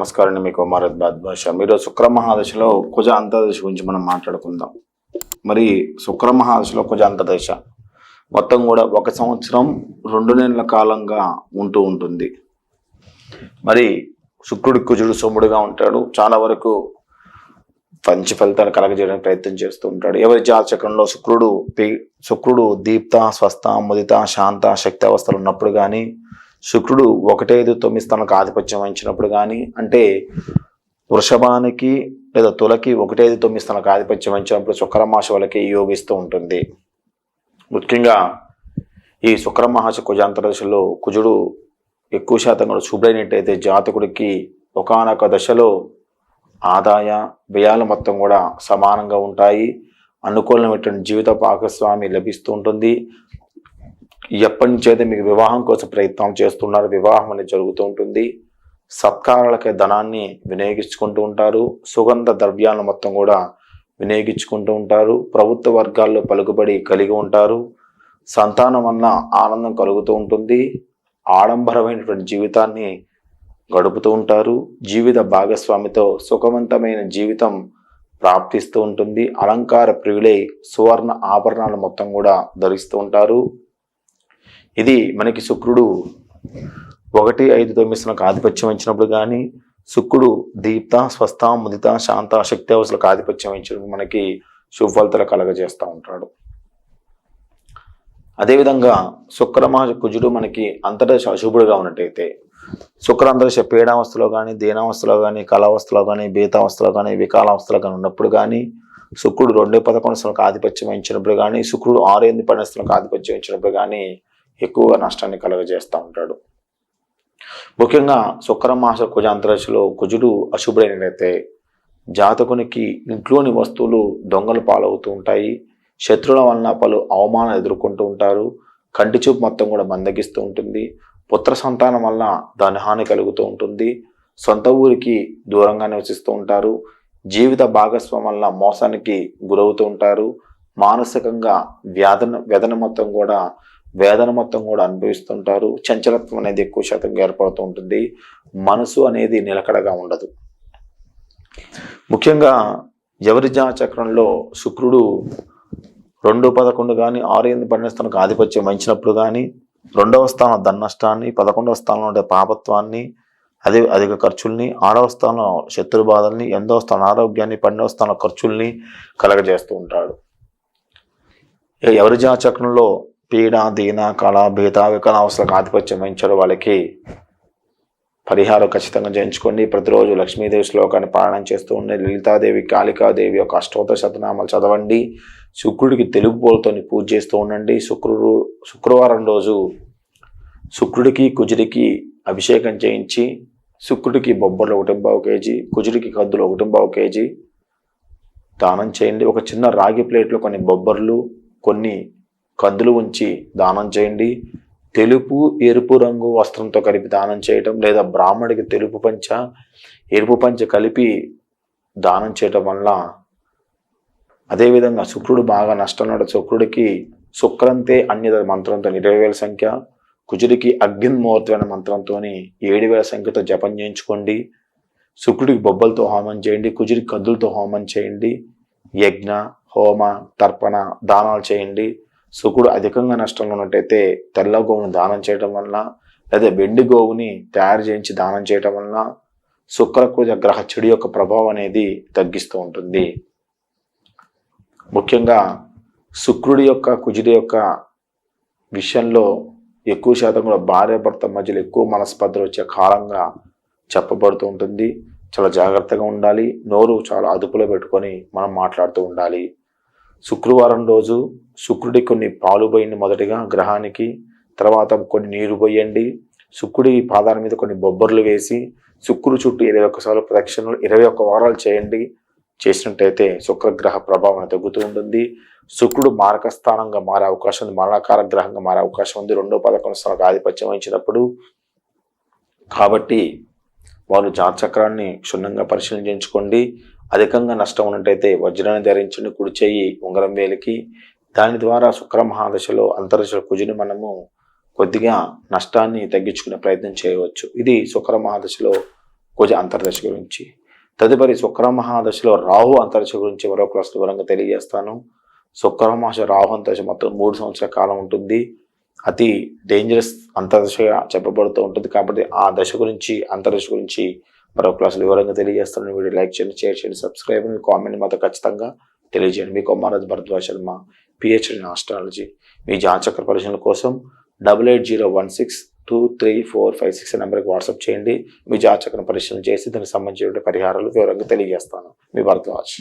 నమస్కారం అండి. మీకు మారత్ బాద్బాషా. మీరు శుక్ర మహాదశలో కుజ అంతర్దశ గురించి మనం మాట్లాడుకుందాం. మరి శుక్ర మహాదశలో కుజ అంతర్దశ మొత్తం కూడా 1 సంవత్సరం 2 నెలల కాలంగా ఉంటూ ఉంటుంది. మరి శుక్రుడు కుజుడు సోముడుగా ఉంటాడు. చాలా వరకు మంచి ఫలితాలు కలగజేయడానికి ప్రయత్నం చేస్తూ ఉంటాడు. ఎవరి జాతచక్రంలో శుక్రుడు దీప్త, స్వస్థ, ముదిత, శాంత, శక్తి అవస్థలు ఉన్నప్పుడు కానీ, శుక్రుడు 1-5-9 స్థానాలకు ఆధిపత్యం వహించినప్పుడు కానీ, అంటే వృషభానికి లేదా తులకి 1-5-9 స్థానాలకు ఆధిపత్యం వహించినప్పుడు శుక్రమాస వాళ్ళకి యోగిస్తూ ఉంటుంది. ముఖ్యంగా ఈ శుక్రమహాశ కుజాంతరదశలో కుజుడు ఎక్కువ శాతం కూడా శుభ్రైనట్టయితే జాతకుడికి ఒకానొక దశలో ఆదాయ వ్యయాలు మొత్తం కూడా సమానంగా ఉంటాయి. అనుకూలమైనటువంటి జీవిత భాగస్వామి లభిస్తూ ఉంటుంది. ఎప్పటి నుంచి అయితే మీకు వివాహం కోసం ప్రయత్నం చేస్తున్నారు, వివాహం అనేది జరుగుతూ ఉంటుంది. సత్కారాలకే ధనాన్ని వినియోగించుకుంటూ ఉంటారు. సుగంధ ద్రవ్యాలను మొత్తం కూడా వినియోగించుకుంటూ ఉంటారు. ప్రభుత్వ వర్గాల్లో పలుకుబడి కలిగి ఉంటారు. సంతానం వల్ల ఆనందం కలుగుతూ ఉంటుంది. ఆడంబరమైనటువంటి జీవితాన్ని గడుపుతూ ఉంటారు. జీవిత భాగస్వామితో సుఖవంతమైన జీవితం ప్రాప్తిస్తూ ఉంటుంది. అలంకార ప్రియులై సువర్ణ ఆభరణాలు మొత్తం కూడా ధరిస్తూ ఉంటారు. ఇది మనకి శుక్రుడు 1-5-9 స్థానాలకు ఆధిపత్యం వహించినప్పుడు కానీ, శుక్రుడు దీప్త, స్వస్థ, ముదిత, శాంత, శక్తి అవస్థలకు ఆధిపత్యం వహించినప్పుడు మనకి శుభ ఫలితాలు కలగజేస్తూ ఉంటాడు. అదేవిధంగా శుక్రమహాశ కుజుడు మనకి అంతర్దశ అశుభుడుగా ఉన్నట్టయితే, శుక్ర అంతర్దశ పీడావస్థలో కానీ, దీనావస్థలో కానీ, కళావస్థలో కానీ, బీతావస్థలో కానీ, వికాలావస్థలో కానీ ఉన్నప్పుడు కానీ, శుక్రుడు 2-11 స్థానాలకు ఆధిపత్యం వహించినప్పుడు కానీ, శుక్రుడు 6-12 స్థానాలకు ఆధిపత్యం వహించినప్పుడు కానీ ఎక్కువగా నష్టాన్ని కలుగజేస్తూ ఉంటాడు. ముఖ్యంగా శుక్రమాస కుజ అంతర్దశలో కుజుడు అశుభుడైనట్లయితే జాతకునికి ఇంట్లోని వస్తువులు దొంగలు పాలవుతూ ఉంటాయి. శత్రువుల వలన పలు అవమానాలు ఎదుర్కొంటూ ఉంటారు. కంటి చూపు మొత్తం కూడా మందగిస్తూ ఉంటుంది. పుత్ర సంతానం వలన ధనహాని కలుగుతూ ఉంటుంది. సొంత ఊరికి దూరంగా నివసిస్తూ ఉంటారు. జీవిత భాగస్వామి వలన మోసానికి గురవుతూ ఉంటారు. మానసికంగా వేదన మొత్తం కూడా అనుభవిస్తుంటారు. చంచలత్వం అనేది ఎక్కువ శాతం ఏర్పడుతూ ఉంటుంది. మనసు అనేది నిలకడగా ఉండదు. ముఖ్యంగా ఎవరి జాతచక్రంలో శుక్రుడు 2-11 కానీ, 6-12 స్థానాలకు ఆధిపత్యం వహించినప్పుడు కానీ, 2వ స్థానం ధననష్టాన్ని, 11వ స్థానంలో ఉండే పాపత్వాన్ని, అధిక ఖర్చుల్ని, 6వ స్థానంలో శత్రు బాధల్ని, 8వ స్థానం ఆరోగ్యాన్ని, 12వ స్థానం ఖర్చుల్ని కలగజేస్తూ ఉంటాడు. ఎవరి జాతచక్రంలో పీడ, దీన, కళ, భీత, వికలావస్థలకు ఆధిపత్యం వహించారు వాళ్ళకి పరిహారం ఖచ్చితంగా చేయించుకోండి. ప్రతిరోజు లక్ష్మీదేవి శ్లోకాన్ని పారాయణం చేస్తూ ఉండే, లలితాదేవి, కాళికాదేవి యొక్క అష్టోత్తర శతనామాలు చదవండి. శుక్రుడికి తెలుగు పూలతోని పూజ చేస్తూ ఉండండి. శుక్రవారం రోజు శుక్రుడికి కుజుడికి అభిషేకం చేయించి, శుక్రుడికి బొబ్బర్లు 1.5 kg, కుజుడికి కద్దులు 1.5 kg దానం చేయండి. ఒక చిన్న రాగి ప్లేట్లో కొన్ని బొబ్బర్లు, కొన్ని కందులు ఉంచి దానం చేయండి. తెలుపు, ఎరుపు రంగు వస్త్రంతో కలిపి దానం చేయటం, లేదా బ్రాహ్మడికి తెలుపు పంచ, ఎరుపు పంచ కలిపి దానం చేయటం వల్ల, అదేవిధంగా శుక్రుడు బాగా నష్టం. శుక్రుడికి శుక్రంతే అన్యద మంత్రంతో 20,000 సంఖ్య, కుజుడికి అగ్నిమూర్తమైన మంత్రంతో 7,000 సంఖ్యతో జపం చేయించుకోండి. శుక్రుడికి బొబ్బలతో హోమం చేయండి. కుజుడికి కద్దులతో హోమం చేయండి. యజ్ఞ, హోమ, తర్పణ దానాలు చేయండి. శుక్రుడు అధికంగా నష్టంలో ఉన్నట్టయితే తెల్ల గోవుని దానం చేయటం వల్ల, లేదా వెండి గోవుని తయారు చేయించి దానం చేయటం వల్ల శుక్రకుజ గ్రహ చెడు యొక్క ప్రభావం అనేది తగ్గిస్తూ ఉంటుంది. ముఖ్యంగా శుక్రుడి యొక్క కుజుడి యొక్క విషయంలో ఎక్కువ శాతం కూడా భార్యాభర్త మధ్యలో ఎక్కువ మనస్పర్ధలు వచ్చే కాలంగా చెప్పబడుతూ ఉంటుంది. చాలా జాగ్రత్తగా ఉండాలి. నోరు చాలా అదుపులో పెట్టుకొని మనం మాట్లాడుతూ ఉండాలి. శుక్రవారం రోజు శుక్రుడికి కొన్ని పాలు పోయండి. మొదటిగా గ్రహానికి, తర్వాత కొన్ని నీరు పోయండి. శుక్రుడి పాదాల మీద కొన్ని బొబ్బర్లు వేసి శుక్రుడు చుట్టూ 21 సార్లు ప్రదక్షిణలు 21 వారాలు చేయండి. చేసినట్టయితే శుక్రగ్రహ ప్రభావం తగ్గుతూ ఉంటుంది. శుక్రుడు మారక స్థానంగా మారే అవకాశం ఉంది, మరణకార గ్రహంగా మారే అవకాశం ఉంది 2-11 స్థానాలకు ఆధిపత్యం వహించినప్పుడు. కాబట్టి వారు జాతచక్రాన్ని క్షుణ్ణంగా పరిశీలించుకోండి. అధికంగా నష్టం ఉన్నట్టయితే వజ్రాన్ని ధరించండి కుడి చెయ్యి ఉంగరం వేలికి. దాని ద్వారా శుక్ర మహాదశలో అంతర్దశ కుజుని మనము కొద్దిగా నష్టాన్ని తగ్గించుకునే ప్రయత్నం చేయవచ్చు. ఇది శుక్ర మహాదశలో కుజ అంతర్దశ గురించి. తదుపరి శుక్ర మహాదశలో రాహు అంతర్దశ గురించి మరో క్లాస్ వివరంగా తెలియజేస్తాను. శుక్ర మహాదశ రాహు అంతర్దశ మొత్తం 3 సంవత్సరాల కాలం ఉంటుంది. అతి డేంజరస్ అంతర్దశగా చెప్పబడుతూ ఉంటుంది. కాబట్టి ఆ దశ గురించి అంతర్దశ గురించి మరో క్లాసులు వివరంగా తెలియజేస్తాను. వీడియో లైక్ చేయండి, షేర్ చేయండి, సబ్స్క్రైబ్ చేయండి, కామెంట్ మాత్రం ఖచ్చితంగా తెలియజేయండి. మీ Kommaraju Bharadwaj Sharma, PhD in astrology. మీ జాతక పరిశీలన కోసం 8801623456 నెంబర్కి వాట్సాప్ చేయండి. మీ జాతకను పరిశీలన చేసి దానికి సంబంధించిన పరిహారాలు వివరంగా తెలియజేస్తాను. మీ భరద్వాజ్.